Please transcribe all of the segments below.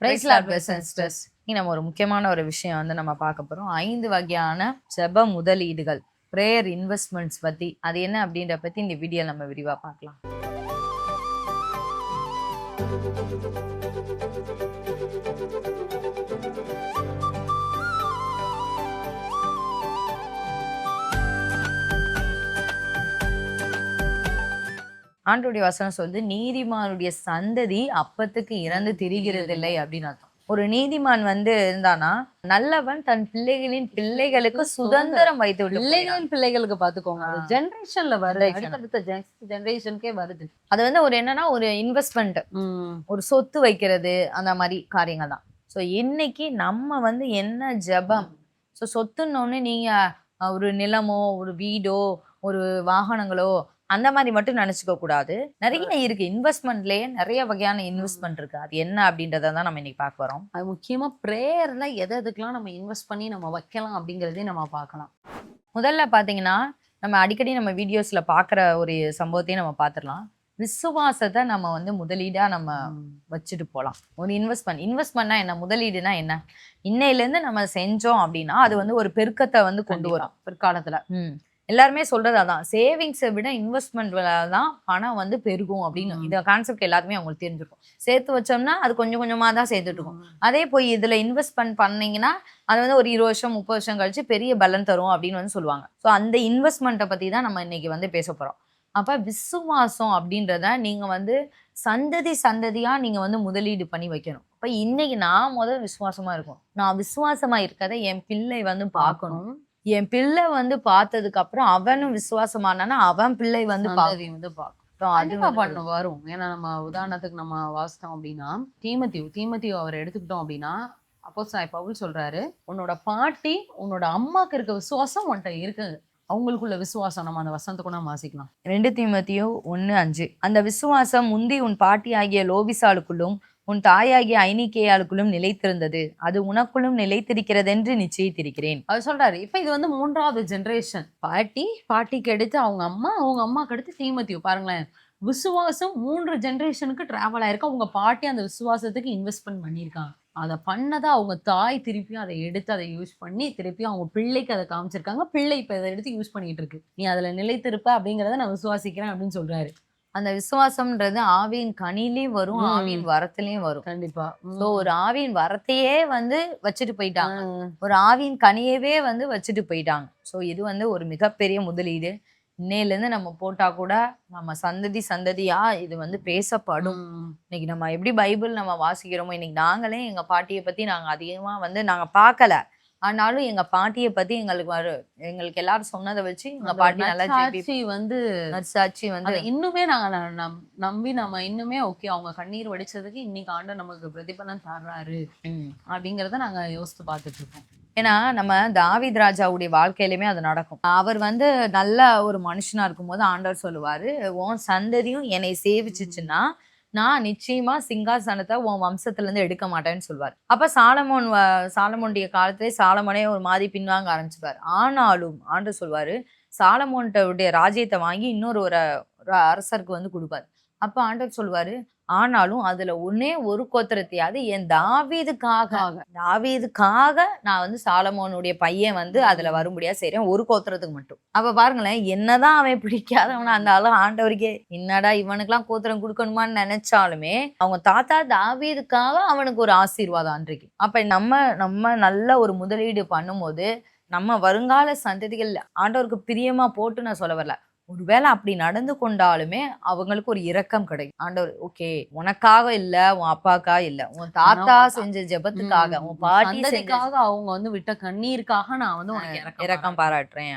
நம்ம ஒரு முக்கியமான ஒரு விஷயம் வந்து நம்ம பார்க்க போறோம். 5 வகையான ஜெப முதலீடுகள், பிரேயர் இன்வெஸ்ட்மெண்ட்ஸ் பத்தி, அது என்ன அப்படின்ற பத்தி இந்த வீடியோ நம்ம விரிவா பார்க்கலாம். ஆண்டவருடைய வசனம் சொல்லுது, நீதிமானுடைய சந்ததி அப்பத்துக்கு இறந்து திரிகிறதில்லை அப்படின்னு அர்த்தம். ஒரு நீதிமான் வந்து இருந்தானா, நல்லவன் தன் பிள்ளைகளின் பிள்ளைகளுக்கு சுதந்திரம் வைத்து விட்டு, பிள்ளைகளின் பிள்ளைகளுக்கு பாத்துக்கோங்க, ஜெனரேஷன்ல வருது, அடுத்த ஜெனரேஷனுக்கே வருது. அது வந்து ஒரு என்னன்னா ஒரு இன்வெஸ்ட்மெண்ட், ஒரு சொத்து வைக்கிறது, அந்த மாதிரி காரியங்கள் தான். ஸோ இன்னைக்கு நம்ம வந்து என்ன ஜெபம், ஸோ சொத்துன்னொன்னு நீங்க ஒரு நிலமோ ஒரு வீடோ ஒரு வாகனங்களோ அந்த மாதிரி மட்டும் நினைச்சுக்க கூடாது. நிறைய இருக்கு, இன்வெஸ்ட்மெண்ட்லயே நிறைய வகையான இன்வெஸ்ட்மெண்ட் இருக்கு. அது என்ன அப்படின்றத தான் நம்ம இன்னைக்கு பார்க்க போறோம். அது முக்கியமா பிரேயர்ல எதுக்கெல்லாம் நம்ம இன்வெஸ்ட் பண்ணி நம்ம வைக்கலாம் அப்படிங்கறதே நம்ம பார்க்கலாம். முதல்ல பாத்தீங்கன்னா, நம்ம அடிக்கடி நம்ம வீடியோஸ்ல பாக்குற ஒரு சம்பவத்தையும் நம்ம பாத்துடலாம். விசுவாசத்தை நம்ம வந்து முதலீடா நம்ம வச்சுட்டு போகலாம். ஒரு இன்வெஸ்ட்மெண்ட்னா என்ன, முதலீடுனா என்ன, இன்னையில இருந்து நம்ம செஞ்சோம் அப்படின்னா அது வந்து ஒரு பெருக்கத்தை வந்து கொண்டு வரும் பிற்காலத்துல. எல்லாருமே சொல்றது அதான், சேவிங்ஸை விட இன்வெஸ்ட்மெண்ட்ல தான் பணம் வந்து பெருகும் அப்படின்னு. இந்த கான்செப்ட் எல்லாருமே அவங்களுக்கு தெரிஞ்சிருக்கும். சேர்த்து வச்சோம்னா அது கொஞ்சம் கொஞ்சமா தான் சேர்த்துட்டு இருக்கும். அதே போய் இதுல இன்வெஸ்ட்மெண்ட் பண்ணீங்கன்னா அது வந்து ஒரு 20 வருஷம் 30 வருஷம் கழிச்சு பெரிய பலன் தரும் அப்படின்னு வந்து சொல்லுவாங்க. ஸோ அந்த இன்வெஸ்ட்மெண்ட்டை பத்தி தான் நம்ம இன்னைக்கு வந்து பேச போறோம். அப்ப விசுவாசம் அப்படின்றத நீங்க வந்து சந்ததியா நீங்க வந்து முதலீடு பண்ணி வைக்கணும். அப்ப இன்னைக்கு நான் முதல் விசுவாசமா இருக்கும், நான் விசுவாசமா இருக்கதை என் பிள்ளை வந்து பார்க்கணும். என் பிள்ளை வந்து பார்த்ததுக்கு அப்புறம் அவனும் விசுவாசமானா அவன் பிள்ளை வந்து வரும். ஏன்னா நம்ம உதாரணத்துக்கு நம்ம வாசித்தோம் அப்படின்னா, தீமோத்தேயு அவரை எடுத்துக்கிட்டோம் அப்படின்னா, அப்போஸ்தலனாகிய பவுல் சொல்றாரு, உன்னோட பாட்டி உன்னோட அம்மாக்கு இருக்க விசுவாசம் உன்கிட்ட இருக்கு, அவங்களுக்குள்ள விசுவாசம். நம்ம அந்த வசனத்தை கூட வாசிக்கலாம். 2 தீமோத்தேயு 1:5. அந்த விசுவாசம் முந்தி உன் பாட்டி ஆகிய லோபிசாளுக்குள்ளும் உன் தாயாகிய ஐனிக்கேயாளுக்குள்ளும் நிலைத்திருந்தது, அது உனக்குள்ளும் நிலைத்திருக்கிறது என்று நிச்சயித்திருக்கிறேன். அவர் சொல்றாரு. இப்ப இது வந்து 3வது ஜெனரேஷன். பாட்டிக்கு எடுத்து அவங்க அம்மாக்கு அடுத்து தீமோத்தேயு. பாருங்களேன், விசுவாசம் 3 ஜெனரேஷனுக்கு டிராவல் ஆயிருக்கு. அவங்க பாட்டி அந்த விசுவாசத்துக்கு இன்வெஸ்ட்மெண்ட் பண்ணியிருக்காங்க. அதை பண்ணதை அவங்க தாய் திருப்பியும் அதை எடுத்து அதை யூஸ் பண்ணி திருப்பியும் அவங்க பிள்ளைக்கு அதை காமிச்சிருக்காங்க. பிள்ளை இப்ப இதை எடுத்து யூஸ் பண்ணிட்டு இருக்கு. நீ அதுல நிலைத்திருப்ப அப்படிங்கிறத நான் விசுவாசிக்கிறேன் அப்படின்னு சொல்றாரு. அந்த விசுவாசம்ன்றது ஆவியின் கனிலையும் வரும், ஆவியின் வரத்திலையும் வரும். கண்டிப்பா. ஸோ ஒரு ஆவியின் வரத்தையே வந்து வச்சுட்டு போயிட்டாங்க, ஒரு ஆவியின் கனியவே வந்து வச்சுட்டு போயிட்டாங்க. ஸோ இது வந்து ஒரு மிகப்பெரிய முதலீடு. இன்னையிலேருந்து நம்ம போட்டா கூட நம்ம சந்ததியா இது வந்து பேசப்படும். இன்னைக்கு நம்ம எப்படி பைபிள் நம்ம வாசிக்கிறோமோ, இன்னைக்கு நாங்களே எங்க பாட்டியை பத்தி நாங்க அதிகமா வந்து நாங்க பார்க்கல, ஆனாலும் எங்க பாட்டியை பத்தி எங்களுக்கு எல்லாரும் சொன்னதை வச்சு எங்க பாட்டி நல்லா நற்சாட்சி வந்து இன்னுமே நாங்க நம்பி நம்ம இன்னுமே ஓகே, அவங்க கண்ணீர் வடிச்சதுக்கு இன்னைக்கு ஆண்டு நமக்கு பிரதிபலன் தர்றாரு அப்படிங்கறத நாங்க யோசித்து பார்த்துட்டு இருக்கோம். ஏன்னா நம்ம தாவீது ராஜாவுடைய வாழ்க்கையிலுமே அது நடக்கும். அவர் வந்து நல்ல ஒரு மனுஷனா இருக்கும்போது ஆண்டவர் சொல்லுவாரு, உன் சந்ததியும் என்னை சேவிச்சுச்சுன்னா நான் நிச்சயமா சிங்காசனத்தை உன் வம்சத்துல இருந்து எடுக்க மாட்டேன்னு சொல்வார். அப்ப சாலமோனுடைய காலத்திலே சாலமோனே ஒரு மாதிரி பின்வாங்க ஆரம்பிச்சுப்பார். ஆனாலும் ஆண்டவர் சொல்வாரு, சாலமோன்டைய ராஜ்யத்தை வாங்கி இன்னொரு ஒரு அரசருக்கு வந்து கொடுப்பாரு. அப்ப ஆண்டவர் சொல்வாரு, ஆனாலும் அதுல ஒன்னே ஒரு கோத்திரத்தையாவது என் தாவீதுக்காக நான் வந்து சாலமோனுடைய பையன் வந்து அதுல வரும்படியா செய்றேன், ஒரு கோத்திரத்துக்கு மட்டும். அப்ப பாருங்களேன், என்னதான் அவன் பிடிக்காதவனா இருந்தாலும் ஆண்டவருக்கே என்னடா இவனுக்கெல்லாம் கோத்திரம் கொடுக்கணுமான்னு நினைச்சாலுமே அவங்க தாத்தா தாவீதுக்காக அவனுக்கு ஒரு ஆசீர்வாதம் அன்றைக்கு. அப்ப நம்ம நல்ல ஒரு முதலீடு பண்ணும்போது நம்ம வருங்கால சந்ததிகள் ஆண்டவருக்கு பிரியமா போட்டு நான் சொல்ல வரல, ஒருவேளை அப்படி நடந்து கொண்டாலுமே அவங்களுக்கு ஒரு இரக்கம் கிடைக்கும். ஆண்டவர் ஓகே, உனக்காக இல்ல, உன் அப்பாக்காக இல்ல, உன் தாத்தா செஞ்ச ஜெபத்துக்காக, உன் பாட்டி செஞ்சதுக்காக, அவங்க வந்து விட்ட கண்ணீருக்காக நான் வந்து உனக்கு இரக்கம் பாராட்டுறேன்.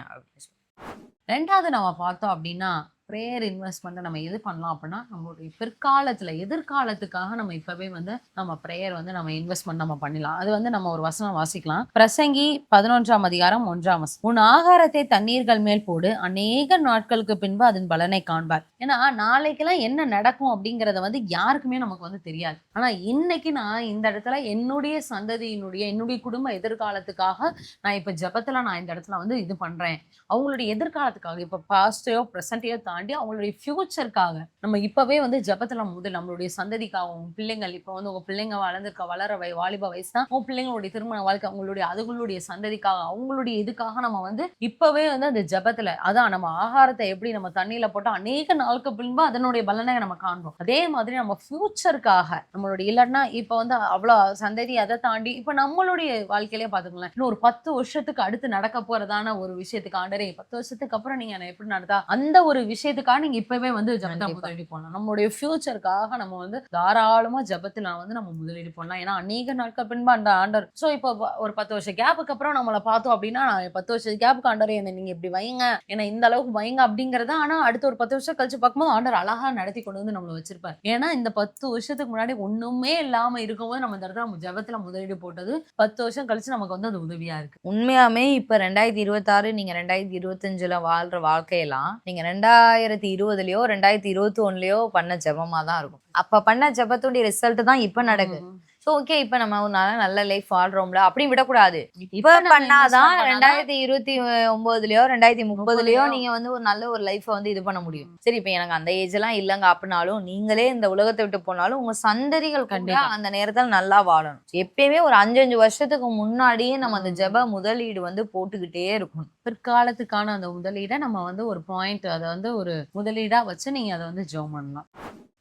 2வது நம்ம பார்த்தோம் அப்படின்னா, பிரேயர் இன்வெஸ்ட்மெண்ட் நம்ம எது பண்ணலாம் அப்படின்னா, நம்மளுடைய பிற்காலத்துல எதிர்காலத்துக்காக நம்ம இப்பவே வந்து நம்ம பிரேயர் வந்து நம்ம இன்வெஸ்ட்மெண்ட் நம்ம பண்ணலாம். அது வந்து நம்ம ஒரு வசனம் வாசிக்கலாம். பிரசங்கி 11:1. உன் ஆகாரத்தை தண்ணீர்கள் மேல் போடு, அநேக நாட்களுக்கு பின்பு அதன் பலனை காண்பார். ஏன்னா நாளைக்கெல்லாம் என்ன நடக்கும் அப்படிங்கறத வந்து யாருக்குமே நமக்கு வந்து தெரியாது. ஆனா இன்னைக்கு நான் இந்த இடத்துல என்னுடைய சந்ததியினுடைய என்னுடைய குடும்ப எதிர்காலத்துக்காக நான் இப்ப ஜெபத்துல நான் இந்த இடத்துல வந்து இது பண்றேன். அவங்களுடைய எதிர்காலத்துக்காக இப்ப பாஸ்டையோ பிரசன்டையோ தாண்டி அவங்களுடைய ஃபியூச்சருக்காக நம்ம இப்பவே வந்து ஜெபத்துல முதல் நம்மளுடைய சந்ததிக்காக உங்க பிள்ளைங்கள் இப்ப வந்து உங்க பிள்ளைங்க வளர்ந்துருக்க வளர வாலிப வயசு தான் உங்க பிள்ளைங்களுடைய திருமண வாழ்க்கை அவங்களுடைய அதுகளுடைய சந்ததிக்காக அவங்களுடைய இதுக்காக நம்ம வந்து இப்பவே வந்து அந்த ஜெபத்துல அதான் நம்ம ஆகாரத்தை எப்படி நம்ம தண்ணியில போட்டு அநேக நாளுக்கு பின்பு அதனுடைய பலனை நம்ம காண்போம். அதே மாதிரி நம்ம ஃபியூச்சருக்காக நம்மளுடைய இல்லைன்னா இப்ப வந்து அவ்வளவு சந்ததி அதை தாண்டி இப்ப நம்மளுடைய வாழ்க்கையிலேயே பாத்துக்கலாம் இன்னும் ஒரு 10 வருஷத்துக்கு அடுத்து நடக்க போறதான ஒரு விஷயத்துக்கு ஆண்டரே 10 வருஷத்துக்கு அப்புறம் நீங்க என்ன எப்படி நடத்தா அந்த ஒரு விஷயத்துக்காக நீங்க இப்பவே வந்து ஜெபத்தை முதலீடு பண்ணலாம். நம்மளுடைய ஃபியூச்சருக்காக நம்ம வந்து தாராளமா ஜெபத்துல வந்து நம்ம முதலீடு பண்ணலாம். ஏன்னா அநேக நாட்கள் பின்பு அந்த ஆண்டர் இப்போ ஒரு 10 வருஷம் கேப்புக்கு அப்புறம் நம்மளை பார்த்தோம் அப்படின்னா 10 வருஷம் கேப்புக்கு ஆண்டரே என்ன நீங்க இப்படி வைங்க ஏன்னா இந்த அளவுக்கு வைங்க அப்படிங்கறத ஆனா அடுத்த ஒரு 10 வருஷம் கழிச்சு பார்க்கும்போது ஆண்டர் அழகா நடத்தி கொண்டு வந்து நம்மளை வச்சிருப்பாரு. ஏன்னா இந்த 10 வருஷத்துக்கு முன்னாடி ஒண்ணுமே இல்லாம இருக்கும்போது நம்ம இந்த இடத்துல நம்ம ஜெபத்துல முதலீடு போட்டது 10 வருஷம் கழிச்சு நமக்கு வந்து அது உதவியா இருக்கு. உண்மையாமே இப்ப 2026 நீங்க 2025ல வாழ்ற வாழ்க்கையெல்லாம் நீங்க 2020லயோ 2021லயோ பண்ண ஜெபமா தான் இருக்கும். அப்ப பண்ண ஜெபத்துடைய ரிசல்ட் தான் இப்ப நடக்குது. ஸோ ஓகே இப்ப நம்ம ஒரு நல்ல லைஃப் வாழ்றோம்ல அப்படின்னு விடக்கூடாது. இப்ப பண்ணாதான் 2029லயோ 2030லயோ நீங்க வந்து ஒரு நல்ல ஒரு லைஃபை வந்து இது பண்ண முடியும். சரி இப்ப எனக்கு அந்த ஏஜ் எல்லாம் இல்லைங்க அப்படின்னாலும் நீங்களே இந்த உலகத்தை விட்டு போனாலும் உங்க சந்ததிகள் கண்டிப்பா அந்த நேரத்தில் நல்லா வாழணும். எப்பயுமே ஒரு 5 வருஷத்துக்கு முன்னாடியே நம்ம அந்த ஜெப முதலீடு வந்து போட்டுக்கிட்டே இருக்கணும். பிற்காலத்துக்கான அந்த முதலீடை நம்ம வந்து ஒரு பாயிண்ட் அதை வந்து ஒரு முதலீடா வச்சு நீங்க அதை வந்து ஜெபம் பண்ணலாம்.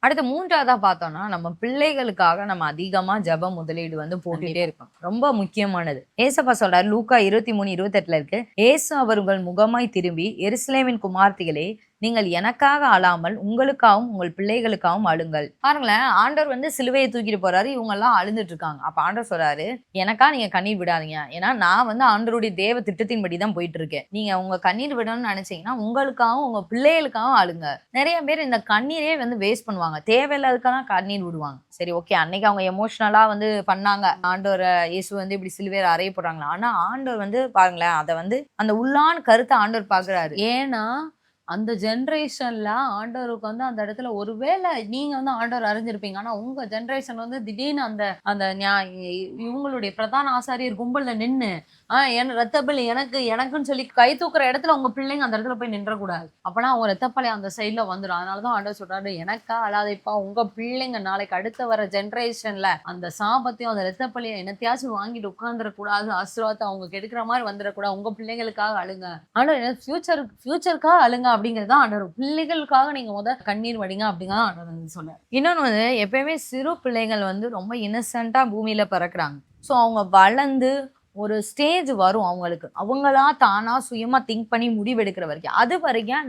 அடுத்து 3வதா பார்த்தோம்னா நம்ம பிள்ளைகளுக்காக நம்ம அதிகமா ஜெப முதலீடு வந்து போட்டுட்டே இருக்கோம். ரொம்ப முக்கியமானது. ஏசப்பா சொல்றாரு லூக்கா 23:28 இருக்கு, ஏசு அவர்கள் முகமாய் திரும்பி எருசலேமின் குமார்த்திகளே நீங்கள் எனக்காக அழாமல் உங்களுக்காகவும் உங்கள் பிள்ளைகளுக்காகவும் அழுங்கள். பாருங்களேன், ஆண்டவர் வந்து சிலுவையை தூக்கிட்டு போறாரு, இவங்க எல்லாம் அழுந்துட்டு இருக்காங்க. அப்ப ஆண்டவர் சொல்றாரு எனக்கா நீங்க கண்ணீர் விடாதீங்க, ஏன்னா நான் வந்து ஆண்டவருடைய தேவ திட்டத்தின்படி தான் போயிட்டு இருக்கேன். நீங்க உங்க கண்ணீர் விடணும்னு நினைச்சீங்கன்னா உங்களுக்காகவும் உங்க பிள்ளைகளுக்காகவும் அழுங்க. நிறைய பேர் இந்த கண்ணீரே வந்து வேஸ்ட் பண்ணுவாங்க, தேவையில்லாததுக்கெல்லாம் கண்ணீர் விடுவாங்க. சரி ஓகே அன்னைக்கு அவங்க எமோஷனலா வந்து பண்ணாங்க, ஆண்டவர் இயேசு வந்து இப்படி சிலுவையில அறைய போடுறாங்களா, ஆனா ஆண்டவர் வந்து பாருங்களேன் அதை வந்து அந்த உள்ளான கருத்தை ஆண்டவர் பாக்குறாரு. ஏன்னா அந்த ஜென்ரேஷன்ல ஆண்டவருக்கு வந்து அந்த இடத்துல ஒருவேளை நீங்க வந்து ஆண்டவர் அறிஞ்சிருப்பீங்க, ஆனா உங்க ஜென்ரேஷன் வந்து திடீர்னு அந்த அந்த இவங்களுடைய பிரதான ஆசாரியர் கும்பல்ல நின்னு என் ரத்தப்பள்ளி எனக்குன்னு சொல்லி கை தூக்குற இடத்துல உங்க பிள்ளைங்க அந்த இடத்துல போய் நின்றக்கூடாது. அப்பனா அவங்க ரத்தப்பள்ளி அந்த சைட்ல வந்துடும். அதனாலதான் ஆண்டவர் சொல்றாரு எனக்கா அழாதைப்பா, உங்க பிள்ளைங்க நாளைக்கு அடுத்த வர ஜென்ரேஷன்ல அந்த சாபத்தையும் அந்த ரத்தப்பள்ளியை என்னத்தையாச்சும் வாங்கிட்டு உட்கார்ந்துடக்கூடாது, ஆசீர்வாதத்தை அவங்க கெடுக்கிற மாதிரி வந்துடக்கூடாது, உங்க பிள்ளைங்களுக்காக அழுங்க. ஆண்டவர் ஃபியூச்சருக்காக அழுங்க அப்படிங்கறதுதான் ஆண்டவர். பிள்ளைகளுக்காக நீங்க கண்ணீர் வடிங்க அப்படிங்கிறத ஆண்டவர் சொன்னார். இன்னொன்னு வந்து எப்பயுமே சிறு பிள்ளைகள் வந்து ரொம்ப இன்னசென்ட்டா பூமியில பிறக்குறாங்க. ஸோ அவங்க வளர்ந்து ஒரு ஸ்டேஜ் வரும் அவங்களுக்கு, அவங்களா தானா சுயமா திங்க் பண்ணி முடிவெடுக்கிற வரைக்கும், அது வரைக்கும்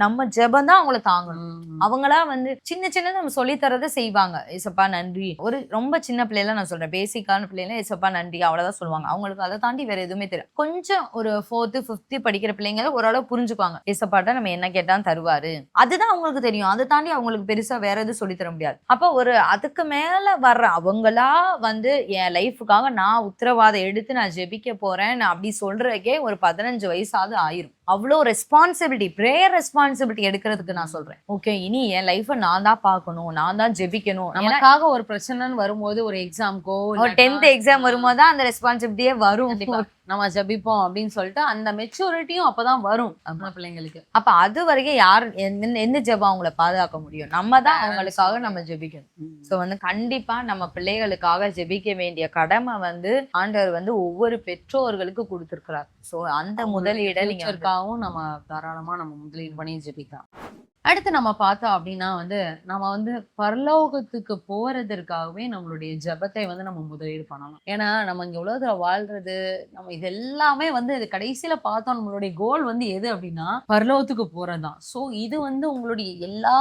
நம்ம ஜெபம் தான் அவங்கள தாங்கணும். அவங்களா வந்து சின்ன நம்ம சொல்லித்தரதை செய்வாங்க. ஏசப்பா நன்றி, ஒரு ரொம்ப சின்ன பிள்ளைல நான் சொல்றேன், பேசிக்கான பிள்ளைல ஏசப்பா நன்றி அவ்வளவுதான் சொல்லுவாங்க. அவங்களுக்கு அதை தாண்டி வேற எதுவுமே தெரியும். கொஞ்சம் ஒரு 4th 5th படிக்கிற பிள்ளைங்க ஓரளவு புரிஞ்சுக்குவாங்க, ஏசப்பாட்ட நம்ம என்ன கேட்டாலும் தருவாரு, அதுதான் அவங்களுக்கு தெரியும். அதை தாண்டி அவங்களுக்கு பெருசா வேற எதுவும் சொல்லி தர முடியாது. அப்ப ஒரு அதுக்கு மேல வர்ற அவங்களா வந்து என் லைஃபுக்காக நான் உத்தரவாதம் எடுத்து நான் ஜெபிக்க போறேன் அப்படி சொல்றதுக்கே ஒரு 15 வயசாவது ஆயிரும். அவ்வளோ ரெஸ்பான்சிபிலிட்டி, ப்ரேயர் ரெஸ்பான்சிபிலிட்டி எடுக்கிறதுக்கு நான் சொல்றேன். ஓகே இனி என் லைஃபை நான் தான் பார்க்கணும், நான் தான் ஜெபிக்கணும். நமக்காக ஒரு பிரச்சனைன்னு வரும்போது ஒரு எக்ஸாம்க்கோ ஒரு 10th எக்ஸாம் வரும்போது தான் அந்த ரெஸ்பான்சிபிலிட்டியே வரும். நம்ம ஜெபிப்போம் அப்படின்னு சொல்லிட்டு அந்த மெச்சூரிட்டியும் அப்பதான் வரும் பிள்ளைங்களுக்கு. அப்ப அது வரைக்கும் யார் எந்த ஜெபம் அவங்கள பாதுகாக்க முடியும்? நம்ம தான் அவங்களுக்காக நம்ம ஜெபிக்கணும். ஸோ வந்து கண்டிப்பா நம்ம பிள்ளைகளுக்காக ஜெபிக்க வேண்டிய கடமை வந்து ஆண்டவர் வந்து ஒவ்வொரு பெற்றோர்களுக்கு கொடுத்திருக்கிறார். ஸோ அந்த முதலீடை நீங்க நம்ம தாராளமா நம்ம முதலீடு பண்ணி ஜெபிக்கலாம். அடுத்து நம்ம பார்த்தோம் அப்படின்னா வந்து நம்ம வந்து பரலோகத்துக்கு போறதற்காகவே நம்மளுடைய ஜெபத்தை வந்து நம்ம முதலீடு பண்ணலாம். ஏன்னா நம்ம இங்க உலகத்துல வாழ்றது நம்ம இது எல்லாமே வந்து இது கடைசியில பார்த்தோம் நம்மளுடைய கோல் வந்து எது அப்படின்னா பரலோகத்துக்கு போறதுதான். சோ இது வந்து உங்களுடைய எல்லா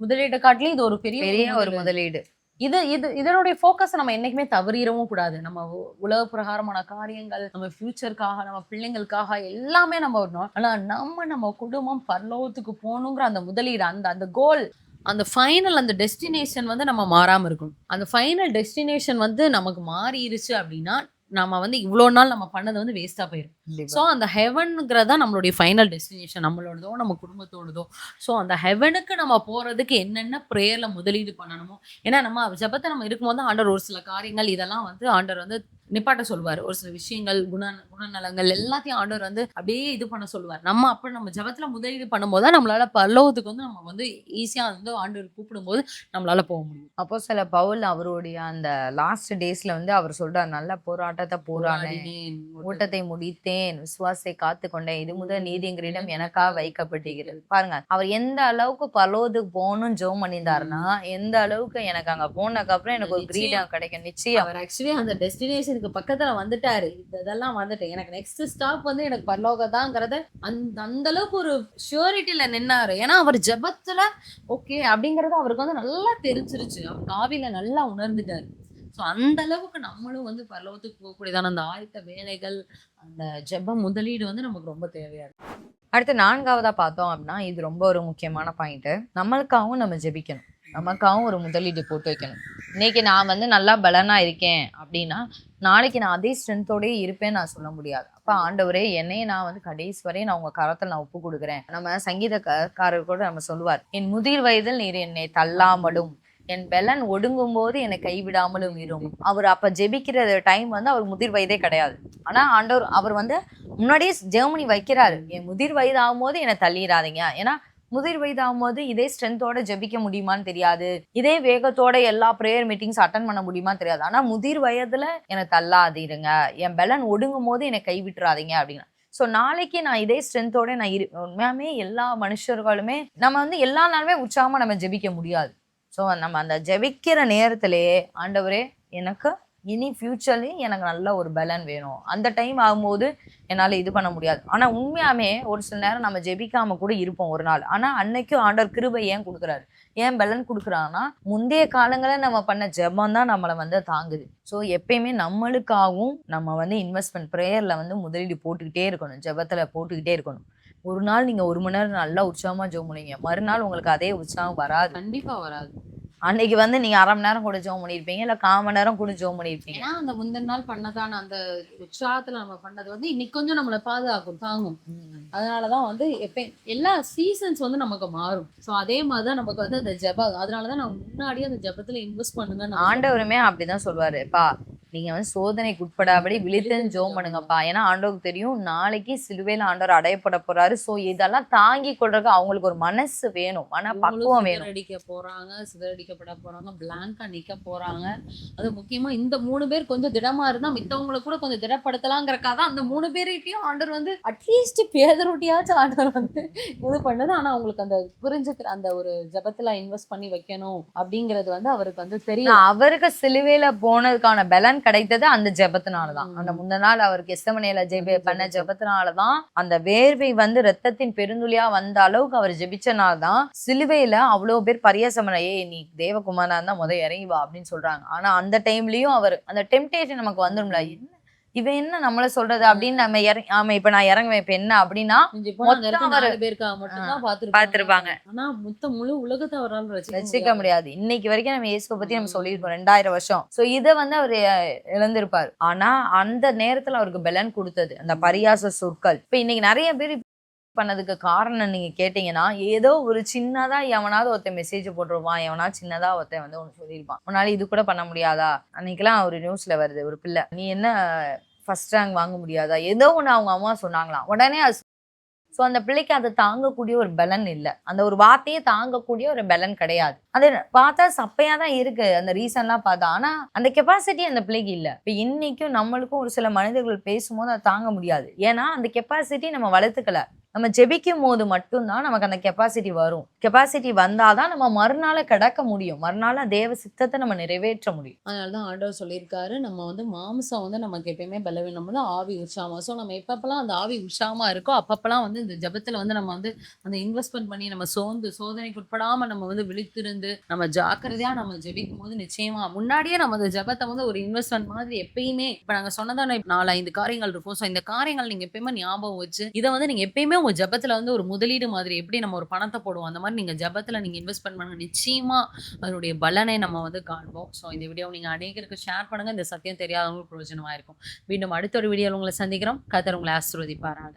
முதலீடு காட்டிலும் இது ஒரு பெரிய ஒரு முதலீடு. இதனுடைய ஃபோக்கஸ் நம்ம என்னைக்குமே தவறிடவும் கூடாது. நம்ம உலக பிரகாரமான காரியங்கள், நம்ம ஃபியூச்சருக்காக, நம்ம பிள்ளைங்களுக்காக எல்லாமே நம்ம வரணும். ஆனா நம்ம குடும்பம் பரலோகத்துக்கு போகணுங்கிற அந்த முதலீடு, அந்த கோல், அந்த ஃபைனல் அந்த டெஸ்டினேஷன் வந்து நம்ம மாறாம இருக்கணும். அந்த ஃபைனல் டெஸ்டினேஷன் வந்து நமக்கு மாறிடுச்சு அப்படின்னா நம்ம வந்து இவ்வளோ நாள் நம்ம பண்ணது வந்து வேஸ்டா போயிடும். கண்டிப்பா. ஸோ அந்த ஹெவனுங்கிறதா நம்மளுடைய ஃபைனல் டெஸ்டினேஷன். நம்மளோடதோ, நம்ம குடும்பத்தோடதோ. ஸோ அந்த ஹெவனுக்கு நம்ம போறதுக்கு என்னென்ன ப்ரேயர்ல முதலீடு பண்ணணுமோ, ஏன்னா நம்ம ஜெபத்த நம்ம இருக்கும்போது ஆண்டவர் ஒரு சில காரியங்கள் இதெல்லாம் வந்து ஆண்டவர் வந்து நிப்பாட்ட சொல்லுவாரு. ஒரு சில விஷயங்கள், குணநலங்கள் எல்லாத்தையும் ஆண்டவர் வந்து அப்படியே இது பண்ண சொல்லுவார். நம்ம ஜெபத்துல முதலீடு பண்ணும்போது தான் நம்மளால பரலோகத்துக்கு வந்து நம்ம வந்து ஈஸியா வந்து ஆண்டவர் கூப்பிடும்போது நம்மளால போக முடியும். அப்போஸ்தலர் பவுல் அவருடைய அந்த லாஸ்ட் டேஸ்ல வந்து அவர் சொல்றார், நல்ல போராட்டத்தை போராடினேன், போராடினேன், ஓட்டத்தை முடித்தேன், விசுவாசத்தை காத்துக்கொண்டேன், இது முதல் நீதி எங்களிடம் எனக்கா வைக்கப்பட்டிருக்கிறது. பாருங்க, அவர் எந்த அளவுக்கு பரலோகத்துக்கு போகணும்னு ஜெபம் பண்ணியிருந்தாருன்னா, எந்த அளவுக்கு எனக்கு அங்க போனதுக்கு அப்புறம் எனக்கு ஒரு நிச்சயம். கிரீடம் கிடைக்கும் நிச்சயம். அவர் ஆக்சுவலி அந்த டெஸ்டினேஷனுக்கு பக்கத்துல வந்துட்டாரு. இதெல்லாம் வந்துட்டு எனக்கு நெக்ஸ்ட் ஸ்டாப் வந்து எனக்கு பரலோகதாங்கிறத அந்த அளவுக்கு ஒரு ஷூரிட்டில நின்னாரு. ஏன்னா அவர் ஜெபத்துல ஓகே அப்படிங்கறது அவருக்கு வந்து நல்லா தெரிஞ்சிருச்சு. அவர் ஆவியில நல்லா உணர்ந்துட்டாரு. ஸோ அந்த அளவுக்கு நம்மளும் வந்து பரலோகத்துக்கு போகக்கூடியதான அந்த ஆயத்த வேலைகள், அந்த ஜெப முதலீடு வந்து நமக்கு ரொம்ப தேவையா இருக்கு. அடுத்து 4வதா பார்த்தோம் அப்படின்னா, இது ரொம்ப ஒரு முக்கியமான பாயிண்ட். நம்மளுக்காகவும் நம்ம ஜெபிக்கணும். நமக்காகவும் ஒரு முதலீடு போட்டு வைக்கணும். இன்னைக்கு நான் வந்து நல்லா பலனா இருக்கேன் அப்படின்னா, நாளைக்கு நான் அதே ஸ்ட்ரென்த்தோடயே இருப்பேன்னு நான் சொல்ல முடியாது. அப்ப ஆண்டவரே, என்னைய நான் வந்து கடைசி வரை நான் உங்க கரத்துல நான் ஒப்பு கொடுக்குறேன். நம்ம சங்கீதக்காரர் கூட நம்ம சொல்லுவார், என் முதிர் வயதில் நீர் என்னை தள்ளாமலும் என் பெலன் ஒடுங்கும் போது என்னை கைவிடாமலும் இரும். அவர் அப்ப ஜெபிக்கிற டைம் வந்து அவர் முதிர் வயதே கிடையாது. ஆனா ஆண்டவர் அவர் வந்து முன்னாடியே ஜெர்மனி வைக்கிறாரு, என் முதிர் வயது ஆகும்போது என்னை தள்ளிடாதீங்க. ஏன்னா முதிர் வயது ஆகும்போது இதே ஸ்ட்ரென்த்தோட ஜெபிக்க முடியுமான்னு தெரியாது, இதே வேகத்தோட எல்லா ப்ரேயர் மீட்டிங்ஸ் அட்டன் பண்ண முடியுமான்னு தெரியாது. ஆனா முதிர் வயதுல என்னை தள்ளாதீருங்க, என் பெலன் ஒடுங்கும் போது என்னை கைவிட்டுறாதீங்க அப்படின்னா. ஸோ நாளைக்கு நான் இதே ஸ்ட்ரென்த்தோட நான் உண்மையாமே எல்லா மனுஷர்களுமே நம்ம வந்து எல்லா நாளுமே உற்சாகமா நம்ம ஜெபிக்க முடியாது. ஸோ நம்ம அந்த ஜெபிக்கிற நேரத்திலேயே ஆண்டவரே, எனக்கு இனி ஃபியூச்சர்லேயும் எனக்கு நல்ல ஒரு பலன் வேணும். அந்த டைம் ஆகும்போது என்னால் இது பண்ண முடியாது. ஆனால் உண்மையாமே ஒரு சில நேரம் நம்ம ஜெபிக்காம கூட இருப்போம் ஒரு நாள். ஆனால் அன்னைக்கும் ஆண்டவர் கிருபை ஏன் கொடுக்குறாரு, ஏன் பலன் கொடுக்குறாங்கன்னா, முந்தைய காலங்களில் நம்ம பண்ண ஜெபம் தான் நம்மளை வந்து தாங்குது. ஸோ எப்பயுமே நம்மளுக்காகவும் நம்ம வந்து இன்வெஸ்ட்மெண்ட் ப்ரேயரில் வந்து முதலீடு போட்டுக்கிட்டே இருக்கணும், ஜெபத்தில் போட்டுக்கிட்டே இருக்கணும். ஒரு நாள் நீங்க 1 மணி நேரம் நல்லா உற்சாகமா ஜெபம் பண்ணுவீங்க, மறுநாள் உங்களுக்கு அதே உற்சாகம் வராது. கண்டிப்பா வராது. அன்னைக்கு வந்து நீங்க 1/2 மணி நேரம் கூட ஜெபம் பண்ணியிருப்பீங்க, இல்ல 1/4 மணி நேரம் கூட ஜெபம் பண்ணியிருப்பீங்க. ஏன்னா அந்த முந்தின நாள் பண்ணதான அந்த உற்சாகத்துல நம்ம பண்ணது வந்து இன்னைக்கு கொஞ்சம் நம்மளை பாதுகாக்கும், தாங்கும். அதனாலதான் வந்து எல்லா சீசன்ஸ் வந்து நமக்கு மாறும். ஸோ அதே மாதிரிதான் நமக்கு வந்து அந்த ஜெபம். அதனாலதான் நான் முன்னாடியே அந்த ஜெபத்துல இன்வெஸ்ட் பண்ணுங்க. ஆண்டவருமே அப்படிதான் சொல்வாரு, பா நீங்க வந்து சோதனைக்கு உட்படாபடி விழித்தன் ஜெபம் பண்ணுங்கப்பா. ஏன்னா ஆண்டவருக்கு தெரியும் நாளைக்கு சிலுவையில ஆண்டவர் அடையப்பட போறாரு. ஸோ இதெல்லாம் தாங்கி கொள்றதுக்கு அவங்களுக்கு ஒரு மனசு வேணும், மன பக்குவம் வேணும். சிதறடிக்க போறாங்க, சிதறடிக்கப்பட போறாங்க, பிளாங்கா நிக்க போறாங்க. அது முக்கியமா இந்த 3 பேர் கொஞ்சம் திடமா இருந்தா மித்தவங்களை கூட கொஞ்சம் திடப்படுத்தலாங்கிறக்காக அந்த 3 பேர்கிட்டயும் ஆண்டவர் வந்து அட்லீஸ்ட் பேதரொட்டியாச்சும் ஆண்டவர் வந்து இது பண்ணது. ஆனா அவங்களுக்கு அந்த புரிஞ்சுக்கிற அந்த ஒரு ஜெபத்துல இன்வெஸ்ட் பண்ணி வைக்கணும் அப்படிங்கிறது வந்து அவருக்கு வந்து தெரியும். அவருக்கு சிலுவையில போனதுக்கான பலன் கிடைத்தது அந்த ஜெபத்தினாலதான். அந்த முந்த நாள் அவருக்கு கெத்செமனேல பண்ண ஜெபத்தினாலதான் அந்த வேர்வை வந்து ரத்தத்தின் பெருந்துளியா வந்த அளவுக்கு அவர் ஜெபிச்சனால்தான் சிலுவையில அவ்வளவு பேர் பரியாசம் பண்ண, ஏய் நீ தேவகுமாரா இருந்தா இறங்கி வா அப்படின்னு சொல்றாங்க. ஆனா அந்த டைம்லயும் அவர் அந்த டெம்டேஷன் நமக்கு வந்துடும்ல, இவன் என்ன நம்மள சொல்றது அப்படின்னு நம்ம ஆமா இப்ப நான் இறங்குவேன் இப்ப என்ன அப்படின்னா பாத்துருப்பாங்க. ஆனா மொத்த முழு உலகத்தை அவரால் ரசிக்க முடியாது. இன்னைக்கு வரைக்கும் நம்ம இயேசுவை பத்தி நம்ம சொல்லியிருக்கோம் 2000 வருஷம். சோ இதை வந்து அவர் இழந்திருப்பாரு. ஆனா அந்த நேரத்துல அவருக்கு பலன் கொடுத்தது அந்த பரியாச சொற்கள். இப்ப இன்னைக்கு நிறைய பேர் பண்ணதுக்கு காரணம் நீங்க கேட்டீங்கன்னா, ஏதோ ஒரு சின்னதா எவனாவது ஒருத்தன் மெசேஜ் போட்டுருவான், எவனாவது சின்னதா ஒருத்தன் வந்து ஒன்று சொல்லியிருப்பான், உன்னால இது கூட பண்ண முடியாதா. அன்னைக்கெல்லாம் ஒரு நியூஸ்ல வருது, ஒரு பிள்ளை நீ என்ன ஃபர்ஸ்ட் ரேங்க் வாங்க முடியாதா, ஏதோ ஒண்ணு அவங்க அம்மா சொன்னாங்களாம். உடனே ஸோ அந்த பிள்ளைக்கு அதை தாங்கக்கூடிய ஒரு பலன் இல்லை, அந்த ஒரு வார்த்தையை தாங்கக்கூடிய ஒரு பலன் கிடையாது. அது பார்த்தா சப்பையா தான் இருக்கு அந்த ரீசன்லாம் பார்த்தா, ஆனா அந்த கெப்பாசிட்டி அந்த பிள்ளைக்கு இல்லை. இப்போ இன்னைக்கும் நம்மளுக்கும் ஒரு சில மனிதர்கள் பேசும்போது அதை தாங்க முடியாது. ஏன்னா அந்த கெப்பாசிட்டி நம்ம வளர்த்துக்கல. நம்ம ஜெபிக்கும் போது மட்டும்தான் நமக்கு அந்த கெப்பாசிட்டி வரும். கெப்பாசிட்டி வந்தாதான் நம்ம மறுநாள கடக்க முடியும், மறுநாள தேவ சித்தத்தை நம்ம நிறைவேற்ற முடியும். அதனாலதான் ஆண்டவர் சொல்லியிருக்காரு, நம்ம வந்து மாம்சம் வந்து நமக்கு எப்பயுமே பலவீனம் வந்து ஆவி உற்சாகமா. ஸோ நம்ம எப்பப்பெல்லாம் அந்த ஆவி உற்சாகமா இருக்கோ அப்பப்பெல்லாம் வந்து இந்த ஜெபத்துல வந்து நம்ம வந்து அந்த இன்வெஸ்ட்மெண்ட் பண்ணி நம்ம சோதனைக்கு உட்படாம நம்ம வந்து விழித்திருந்து நம்ம ஜாக்கிரதையா நம்ம ஜெபிக்கும் போது நிச்சயமா முன்னாடியே நம்ம அந்த ஜெபத்தை வந்து ஒரு இன்வெஸ்ட்மெண்ட் மாதிரி எப்பயுமே இப்ப நாங்க சொன்னதான 4-5 காரியங்கள் இருக்கும். ஸோ இந்த காரியங்கள் நீங்க எப்பயுமே ஞாபகம் வச்சு இதை வந்து நீங்க எப்பயுமே உங்க ஜெபத்துல வந்து ஒரு முதலீடு மாதிரி எப்படி நம்ம ஒரு பணத்த போடுவோம், அந்த மாரி நீங்க ஜெபத்துல நீங்க இன்வெஸ்ட்மென்ட் பண்ணுங்க. நிச்சயமா அதனுடைய பலனை நம்ம வந்து காண்போம். ஸோ இந்த வீடியோவ நீங்க அநேகருக்கு ஷேர் பண்ணுங்க. இந்த சத்தியம் தெரியாதவங்களுக்கு பிரயோஜனமா இருக்கும். மீண்டும் அடுத்த ஒரு வீடியோல உங்கள சந்திக்கிறோம். கர்த்தர் உங்கள ஆசீர்வதிப்பாராக.